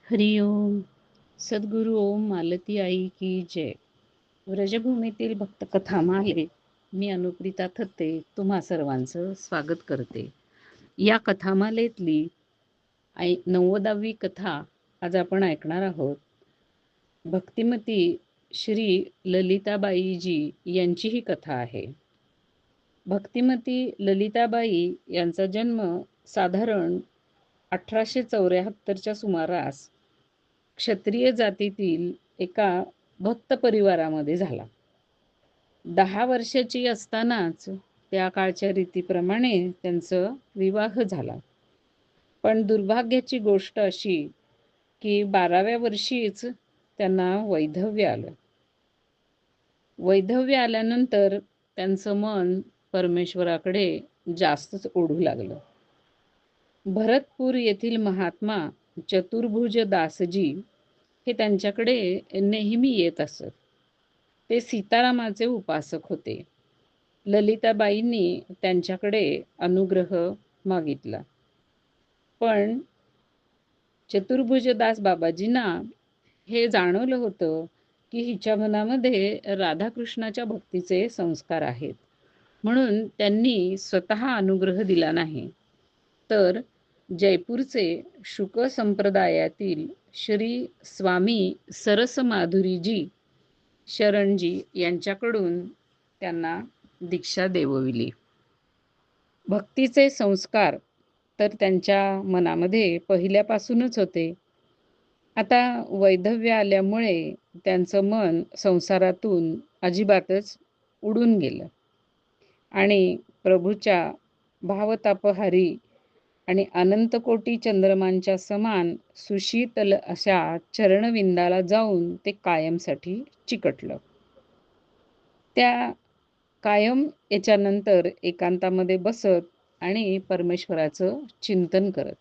हरि ओम. सद्गुरु ओम मालती आई की जय. व्रजभूमीतील भक्तकथामाले मी अनुप्रिता थत्ते तुम्हा सर्वांचं स्वागत करते. या कथामालेतली 90वी कथा आज आपण ऐकणार आहोत. भक्तिमती श्री ललिताबाईजी यांची ही कथा आहे. भक्तिमती ललिताबाई यांचा जन्म साधारण 1874च्या सुमारास क्षत्रिय जातीतील एका भक्त परिवारामध्ये झाला. 10 वर्षाची असतानाच त्या काळच्या रीतीप्रमाणे त्यांचा विवाह झाला. पण दुर्भाग्याची गोष्ट अशी की 12व्या वर्षीच त्यांना वैधव्य आलं. वैधव्य आल्यानंतर त्यांचं मन परमेश्वराकडे जास्तच ओढू लागलं. भरतपूर येथील महात्मा चतुर्भुज दासजी हे त्यांच्याकडे नेहमी येत असत. ते सीतारामाचे उपासक होते. ललिताबाईंनी त्यांच्याकडे अनुग्रह मागितला. पण चतुर्भुजदास बाबाजींना हे जाणवलं होतं की हिच्या मनामध्ये राधाकृष्णाच्या भक्तीचे संस्कार आहेत, म्हणून त्यांनी स्वतः अनुग्रह दिला नाही, तर जयपूरचे शुक संप्रदायातील श्री स्वामी सरसमाधुरीजी शरणजी यांच्याकडून त्यांना दीक्षा देवविली. भक्तीचे संस्कार तर त्यांच्या मनामध्ये पहिल्यापासूनच होते. आता वैधव्य आल्यामुळे त्यांचं मन संसारातून अजिबातच उडून गेलं आणि प्रभूच्या भावतापहारी आणि अनंतकोटी चंद्रमांच्या समान सुशीतल अशा चरणविंदाला जाऊन ते कायमसाठी चिकटलं. त्या कायम याच्यानंतर एकांतामध्ये बसत आणि परमेश्वराचं चिंतन करत.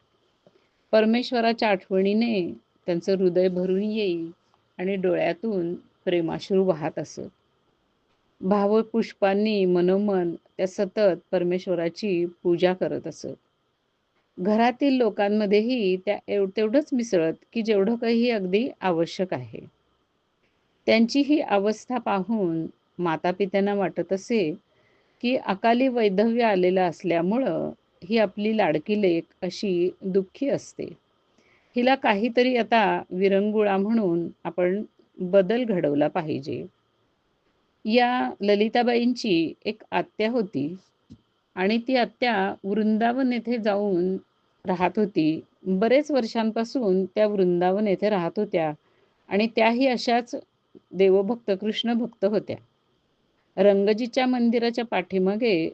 परमेश्वराच्या आठवणीने त्यांचं हृदय भरून येई आणि डोळ्यातून प्रेमाश्रू वाहत असत. भावपुष्पांनी मनोमन त्या सतत परमेश्वराची पूजा करत असत. घरातील लोकांमध्येही त्या तेवढंच मिसळत की जेवढं काही अगदी आवश्यक आहे. त्यांची ही अवस्था पाहून मातापित्यांना वाटत असे की अकाली वैधव्य आलेलं असल्यामुळं ही आपली लाडकी लेक अशी दुःखी असते. हिला काहीतरी आता विरंगुळा म्हणून आपण बदल घडवला पाहिजे. या ललिताबाईंची एक आत्या होती आणि ती आत्या वृंदावन येथे जाऊन राहत होती. बरेच वर्षांपासून त्या वृंदावन येथे राहत होत्या आणि त्याही अशाच देवभक्त कृष्ण भक्त होत्या. रंगजीच्या मंदिराच्या पाठीमागे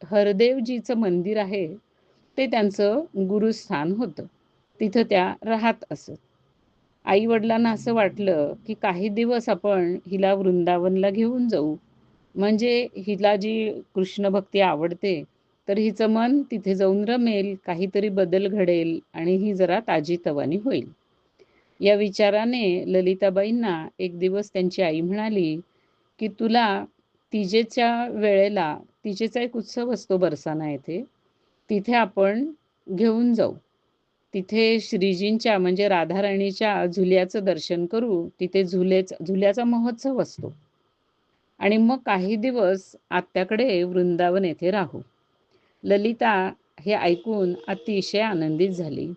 हरदेवजीचं मंदिर आहे, ते त्यांचं गुरुस्थान होतं. तिथं त्या राहत असत. आई वडिलांना असं वाटलं की काही दिवस आपण हिला वृंदावनला घेऊन जाऊ, म्हणजे हिला जी कृष्ण भक्ती आवडते तर हिचं मन तिथे जाऊन रमेल, काहीतरी बदल घडेल आणि ही जरा ताजीतवानी होईल. या विचाराने ललिताबाईंना एक दिवस त्यांची आई म्हणाली की तुला तिजेच्या वेळेला तिजेचा एक उत्सव असतो बरसाना येथे, तिथे आपण घेऊन जाऊ. तिथे श्रीजींच्या म्हणजे राधाराणीच्या झुल्याचं दर्शन करू. तिथे झुल्याचा महोत्सव असतो आणि मग काही दिवस आत्याकडे वृंदावन येथे राहू. ललिता हे ऐकून अतिशय आनंदित झाली.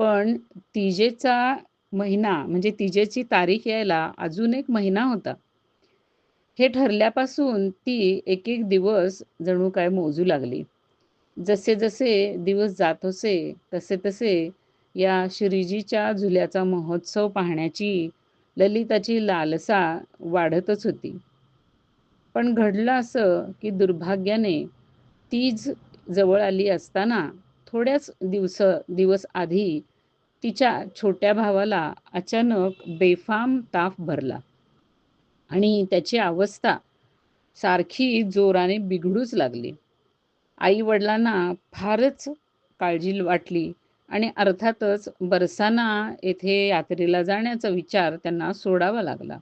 पण तिजेचा महिना म्हणजे तिजेची तारीख यायला अजून एक महिना होता. हे ठरल्यापासून ती एक एक दिवस जणू काय मोजू लागली. जसे जसे दिवस जात होते तसे तसे या श्रीजीच्या झुल्याचा महोत्सव पाहण्याची ललिताची लालसा वाढतच होती. पण घडलं असं की दुर्भाग्याने तीच जवळ आली असताना थोड्याच दिवस आधी तिच्या छोट्या भावाला अचानक बेफाम ताप भरला आणि त्याची अवस्था सारखी जोराने बिघडूच लागली. आई वडिलांना फारच काळजी वाटली आणि अर्थातच बरसाना येथे यात्रेला जाण्याचा विचार त्यांना सोडावा लागला.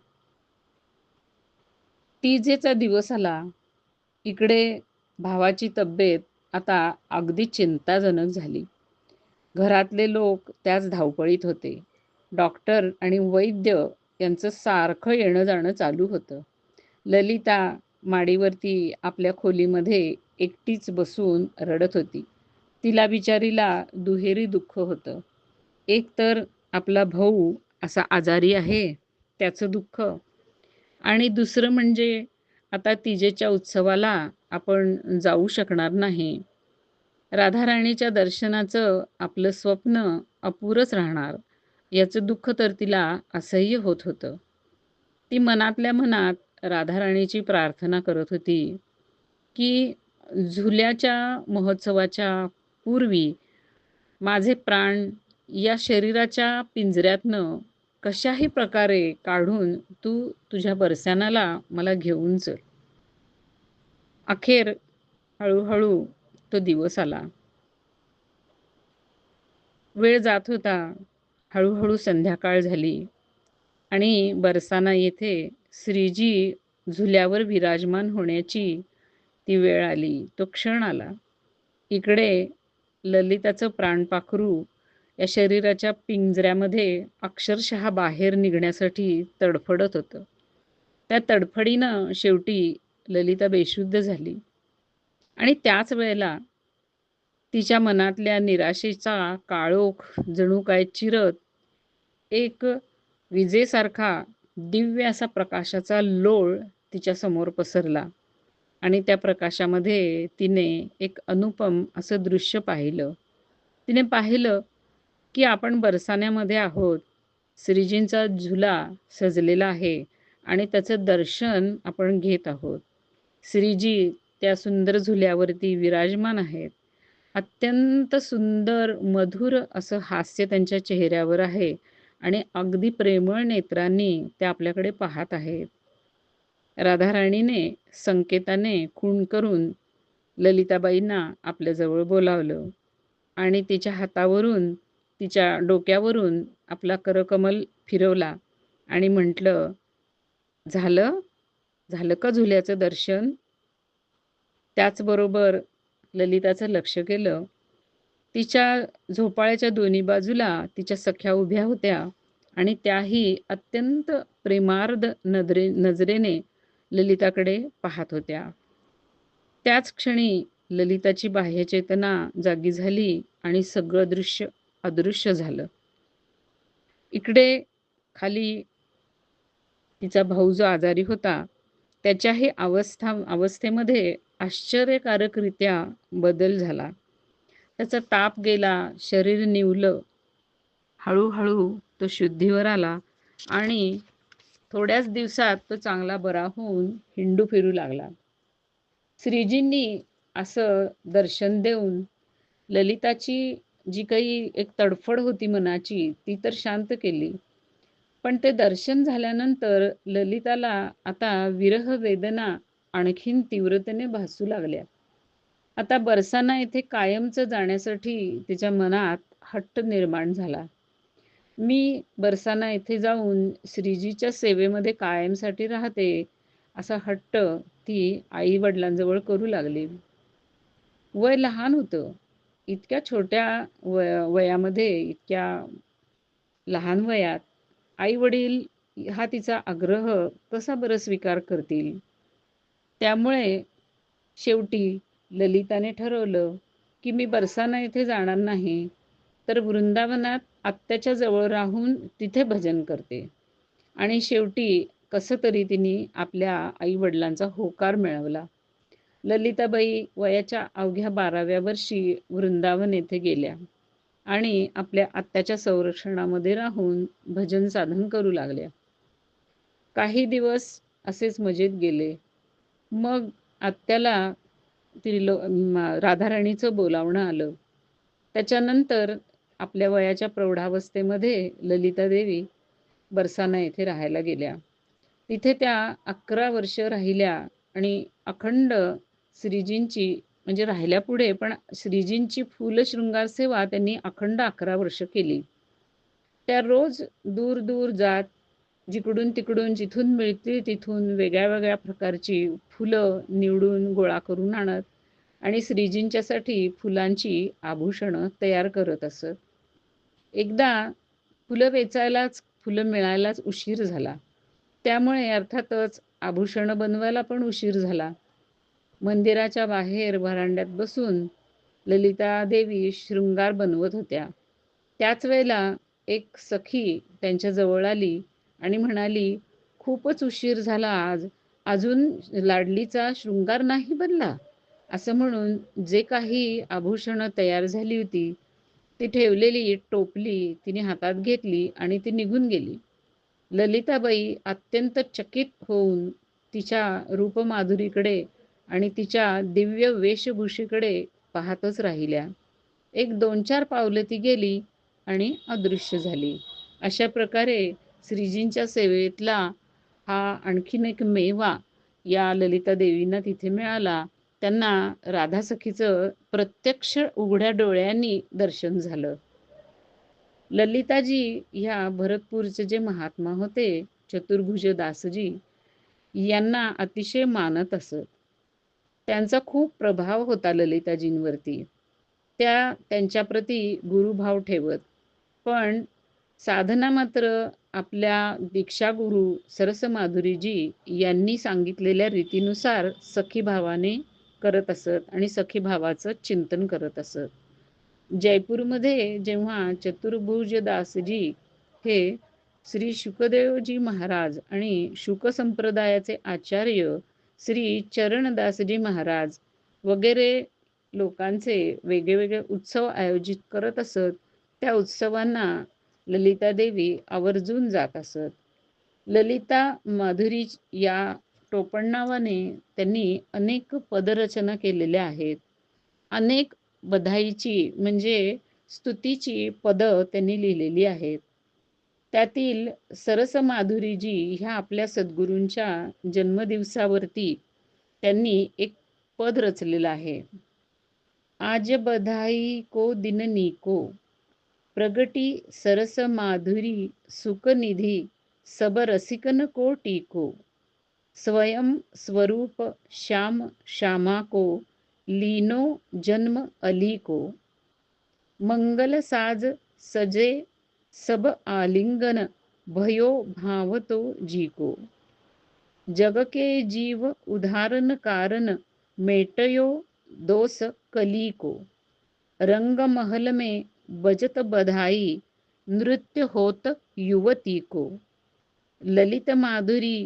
तिजेचा दिवस आला. इकडे भावाची तब्येत आता अगदी चिंताजनक झाली. घरातले लोक त्याच धावपळीत होते. डॉक्टर आणि वैद्य यांचं सारखं येणं जाणं चालू होतं. ललिता माडीवरती आपल्या खोलीमध्ये एकटीच बसून रडत होती. तिला बिचारीला दुहेरी दुःख होतं. एक तर आपला भाऊ असा आजारी आहे, त्याचं दुःख, आणि दुसरं म्हणजे आता तिजेच्या उत्सवाला आपण जाऊ शकणार नाही. राधाराणीच्या दर्शनाचं आपलं स्वप्न अपुरंच राहणार, याचं दुःख तर तिला असह्य होत होतं. ती मनातल्या मनात राधाराणीची प्रार्थना करत होती, की झुल्याच्या महोत्सवाच्या पूर्वी माझे प्राण या शरीराच्या पिंजऱ्यातनं कशाही प्रकारे काढून तू तुझ्या बरसानाला मला घेऊन चल. अखेर हळू तो दिवस आला. वेळ जात होता. हळू संध्याकाळ झाली आणि बरसाना येथे श्रीजी झुल्यावर विराजमान होण्याची ती वेळ आली. तो क्षण आला. इकडे ललिताचं प्राणपाखरू या शरीराच्या पिंजऱ्यामध्ये अक्षरशः बाहेर निघण्यासाठी तडफडत होतं. त्या तडफडीनं शेवटी ललिता बेशुद्ध झाली आणि त्याच वेळेला तिच्या मनातल्या निराशेचा काळोख जणू काय चिरत एक विजेसारखा दिव्य असा प्रकाशाचा लोळ तिच्यासमोर पसरला आणि त्या प्रकाशामध्ये तिने एक अनुपम असं दृश्य पाहिलं. तिने पाहिलं की आपण बरसाण्यामध्ये आहोत. श्रीजींचा झुला सजलेला आहे आणि त्याचं दर्शन आपण घेत आहोत. श्रीजी त्या सुंदर झुल्यावरती विराजमान आहेत. अत्यंत सुंदर, मधुर असं हास्य त्यांच्या चेहऱ्यावर आहे आणि अगदी प्रेमळ नेत्रांनी ते आपल्याकडे पाहत आहेत. राधाराणीने संकेताने खूण करून ललिताबाईंना आपल्याजवळ बोलावलं आणि तिच्या हातावरून, तिच्या डोक्यावरून आपला करकमल फिरवला आणि म्हटलं, "झालं? झालं का झुल्याचं दर्शन?" त्याचबरोबर ललिताचं लक्ष गेलं. तिच्या झोपाळ्याच्या दोन्ही बाजूला तिच्या सख्या उभ्या होत्या आणि त्याही अत्यंत प्रेमार्द नजरेने ललिताकडे पाहत होत्या. त्याच क्षणी ललिताची बाह्यचेतना जागी झाली आणि सगळं दृश्य अदृश्य झालं. इकडे खाली तिचा भाऊ जो आजारी होता, त्याच्याही अवस्थेमध्ये आश्चर्यकारकरित्या बदल झाला. त्याचा ताप गेला, शरीर निवलं. हळू तो शुद्धीवर आला आणि थोड्याच दिवसात तो चांगला बरा होऊन हिंडू फिरू लागला. श्रीजींनी असं दर्शन देऊन ललिताची जी काही एक तडफड होती मनाची, ती तर शांत केली. पण ते दर्शन झाल्यानंतर ललिताला आता विरह वेदना आणखीन तीव्रतेने भासू लागल्या. आता बरसाना येथे कायमचं जाण्यासाठी तिच्या मनात हट्ट निर्माण झाला. मी बरसाना येथे जाऊन श्रीजीच्या सेवेमध्ये कायमसाठी राहते, असा हट्ट ती आई-वडिलांजवळ करू लागली. वय लहान होतं. इतक्या छोट्या वयामध्ये, इतक्या लहान वयात आई-वडील हा तिचा आग्रह कसा बरं स्वीकार करतील? त्यामुळे शेवटी ललिताने ठरवलं, की मी बरसाना येथे जाणार नाही, तर वृंदावनात आत्याच्या जवळ राहून तिथे भजन करते. आणि शेवटी कसं तरी तिने आपल्या आई-वडिलांचा होकार मिळवला. ललिताबाई वयाच्या अवघ्या 12व्या वर्षी वृंदावन येथे गेल्या आणि आपल्या आत्याच्या संरक्षणामध्ये राहून भजन साधन करू लागल्या. काही दिवस असेच मजेत गेले. मग आत्याला राधाराणीचं बोलावणं आलं. त्याच्यानंतर आपल्या वयाच्या प्रौढावस्थेमध्ये ललितादेवी बरसाना येथे राहायला गेल्या. तिथे त्या 11 वर्ष राहिल्या आणि अखंड श्रीजींची, म्हणजे राहिल्या पुढे, पण श्रीजींची फूलशृंगार सेवा त्यांनी अखंड 11 वर्ष केली. त्या रोज दूर जात जिकडून-तिकडून जिथून मिळतील तिथून वेगळ्या प्रकारची फुलं निवडून गोळा करून आणत आणि श्रीजींच्यासाठी फुलांची आभूषणं तयार करत असत. एकदा फुलं मिळायलाच उशीर झाला. त्यामुळे अर्थातच आभूषणं बनवायला पण उशीर झाला. मंदिराच्या बाहेर व्हरांड्यात बसून ललिता देवी शृंगार बनवत होत्या. त्याच वेळेला एक सखी त्यांच्या जवळ आली आणि म्हणाली, "खूपच उशीर झाला आज. अजून लाडलीचा शृंगार नाही बनला." असं म्हणून जे काही आभूषणं तयार झाली होती, ती ठेवलेली टोपली तिने हातात घेतली आणि ती निघून गेली. ललिताबाई अत्यंत चकित होऊन तिच्या रूपमाधुरीकडे आणि तिच्या दिव्य वेशभूषेकडे पाहतच राहिल्या. एक 2-4 पावलं ती गेली आणि अदृश्य झाली. अशा प्रकारे श्रीजींच्या सेवेतला हा आणखीन एक मेवा या ललिता देवींना तिथे मिळाला. त्यांना राधासखीचं प्रत्यक्ष उघड्या डोळ्यांनी दर्शन झालं. ललिताजी ह्या भरतपूरचे जे महात्मा होते, चतुर्भुज दासजी, यांना अतिशय मानत असत. त्यांचा खूप प्रभाव होता ललिताजींवरती. त्या त्यांच्याप्रती गुरुभाव ठेवत. पण साधना मात्र आपल्या दीक्षागुरू सरसमाधुरीजी यांनी सांगितलेल्या रीतीनुसार सखीभावाने करत असत आणि सखीभावाचं चिंतन करत असत. जयपूरमध्ये जेव्हा चतुर्भुज दासजी हे श्री शुकदेवजी महाराज आणि शुक संप्रदायाचे आचार्य श्री चरणदासजी महाराज वगैरे लोकांचे वेगवेगळे उत्सव आयोजित करत असत, त्या उत्सवांना ललिता देवी आवर्जून जात असत. ललिता माधुरी या टोपणनावाने त्यांनी अनेक पदरचना केलेल्या आहेत. अनेक बधाईची म्हणजे स्तुतीची पदं त्यांनी लिहिलेली आहेत. त्यातील सरस माधुरीजी ह्या आपल्या सद्गुरूंच्या जन्मदिवसावरती त्यांनी एक पद रचलेलं आहे. आज बधाई को दिन नीको, प्रगटी सरस माधुरी सुखनिधी, सब रसिकन को टीको, स्वयं स्वरूप श्याम श्यामा को, लीनो जन्म अली को, मंगल साज सजे सब आलिंगन, भयो भावतो जी को, जग के जीव उदाहरण कारण, मेटयो दोष कली को, रंग महल में बजत बधाई, नृत्य होत युवती को, ललित माधुरी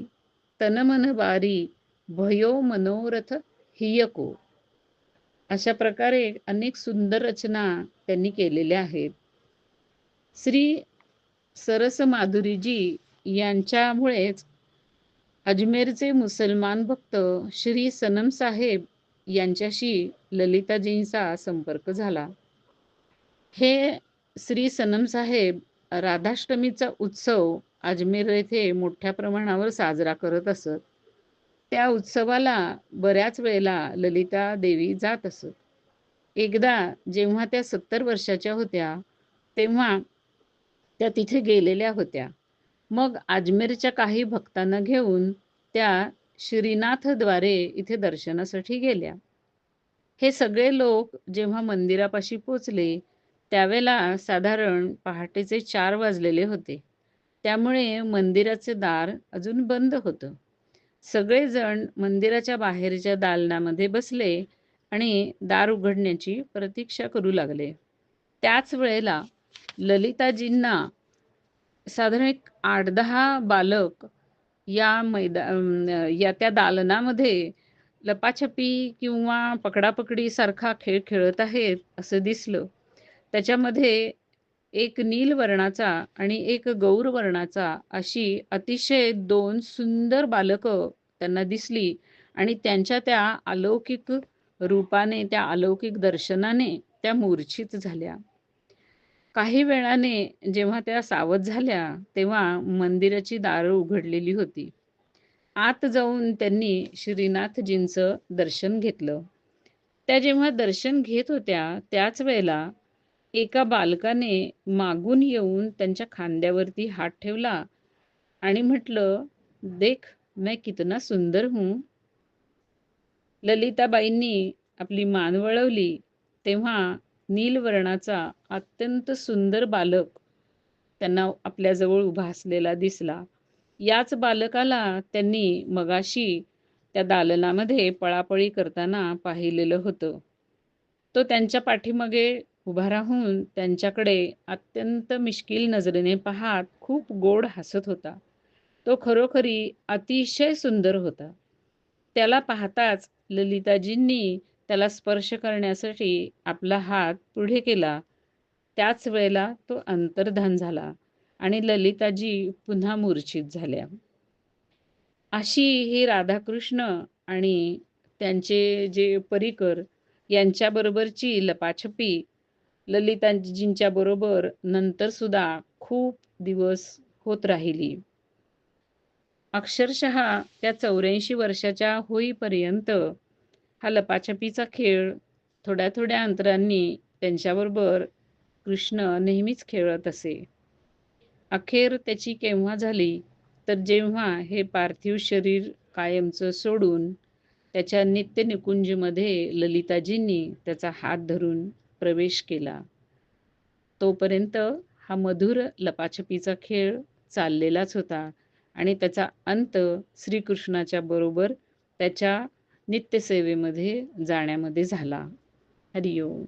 तन मन बारी, भयो मनोरथ हिय को. अशा प्रकारे अनेक सुंदर रचना त्यांनी केलेल्या आहेत. श्री सरस माधुरीजी यांच्यामुळेच अजमेरचे मुसलमान भक्त श्री सनम साहेब यांच्याशी ललिताजींचा संपर्क झाला. हे श्री सनम साहेब राधाष्टमीचा उत्सव अजमेर येथे मोठ्या प्रमाणावर साजरा करत असत. त्या उत्सवाला बऱ्याच वेळेला ललिता देवी जात असत. एकदा जेव्हा त्या 70 वर्षाच्या होत्या, तेव्हा त्या तिथे गेलेल्या होत्या. मग अजमेरच्या काही भक्तांना घेऊन त्या श्रीनाथद्वारे इथे दर्शनासाठी गेल्या. हे सगळे लोक जेव्हा मंदिरापाशी पोचले, त्यावेळेला साधारण पहाटेचे 4 वाजलेले होते. त्यामुळे मंदिराचे दार अजून बंद होतं. सगळेजण मंदिराच्या बाहेरच्या दालनामध्ये बसले आणि दार उघडण्याची प्रतीक्षा करू लागले. त्याच वेळेला ललिताजींना साधारण एक 8-10 बालक या त्या दालनामध्ये लपाछपी किंवा पकडापकडीसारखा खेळ खेळत आहेत असं दिसलं. त्याच्यामध्ये एक नील वर्णाचा आणि एक गौर वर्णाचा अशी अतिशय 2 सुंदर बालकं त्यांना दिसली आणि त्यांच्या त्या अलौकिक रूपाने, त्या अलौकिक दर्शनाने त्या मूर्छित झाल्या. काही वेळाने जेव्हा त्या सावध झाल्या, तेव्हा मंदिराची दारं उघडलेली होती. आत जाऊन त्यांनी श्रीनाथजींचं दर्शन घेतलं. त्या जेव्हा दर्शन घेत होत्या, त्याच वेळेला एका बालकाने मागून येऊन त्यांच्या खांद्यावरती हात ठेवला आणि म्हटलं, "देख, मैं कितना सुंदर हूँ." ललिताबाईंनी आपली मान वळवली, तेव्हा नीलवर्णाचा अत्यंत सुंदर बालक त्यांना आपल्याजवळ उभा असलेला दिसला. याच बालकाला त्यांनी मगाशी त्या दालनामध्ये पळापळी करताना पाहिलेलं होतं. तो त्यांच्या पाठीमागे उभा राहून त्यांच्याकडे अत्यंत मिश्किल नजरेने पाहत खूप गोड हसत होता. तो खरोखरी अतिशय सुंदर होता. त्याला पाहताच ललिताजींनी त्याला स्पर्श करण्यासाठी आपला हात पुढे केला. त्याच वेळेला तो अंतर्धान झाला आणि ललिताजी पुन्हा मूर्छित झाल्या. अशी ही राधाकृष्ण आणि त्यांचे जे परिकर यांच्याबरोबरची लपाछपी ललिताजींच्या बरोबर नंतर सुद्धा खूप दिवस होत राहिली. अक्षरशः त्या 84 वर्षाच्या होईपर्यंत हा लपाछपीचा खेळ थोड्या-थोड्या अंतरांनी त्यांच्याबरोबर कृष्ण नेहमीच खेळत असे. अखेर त्याची केव्हा झाली, तर जेव्हा हे पार्थिव शरीर कायमचं सोडून त्याच्या नित्यनिकुंजमध्ये ललिताजींनी त्याचा हात धरून प्रवेश केला. तोपर्यंत हा मधुर लपाछपीचा खेळ चाललेलाच होता आणि त्याचा अंत श्रीकृष्णाच्या बरोबर त्याच्या नित्यसेवेमध्ये जाण्यामध्ये झाला. हरी ओम.